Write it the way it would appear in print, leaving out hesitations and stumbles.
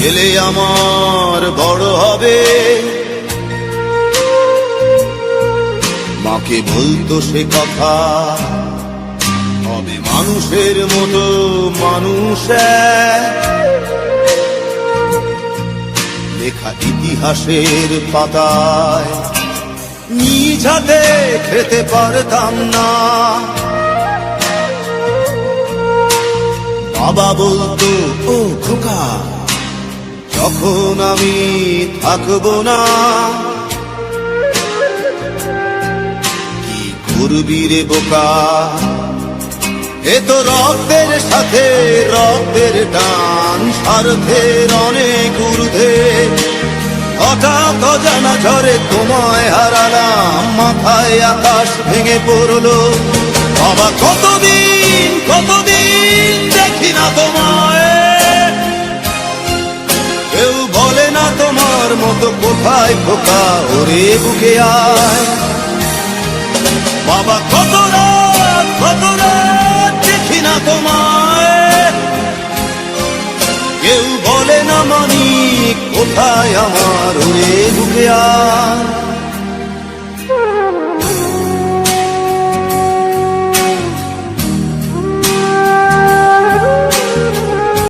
ছেলে আমার বড় হবে, মাকে বলতো সে কথা, হবে মানুষের মতো মানুষ। লেখা ইতিহাসের পাতায় নিজ হাতে খেতে পারতাম না। বাবা বলতো, ও খোকা, যখন আমি থাকবো না, কি করবি রে বোকা, এ তো রক্তের সাথে রক্তের টান, স্বার্থের অনেক ঊর্ধ্বে। হঠাৎ অজানা ঝড়ে তোমায় হারালাম, মাথায় আকাশ ভেঙে পড়লো। বাবা কতদিন কতদিন দেখি না তোমায়, কেউ বলে না তোমার মতো কোথায় খোকা, ওরে বুকে আয়। বাবা কত রাত দেখি না তোমায়, কেউ বলে না মানিক কোথায় আমার, ওরে বুকে আয়।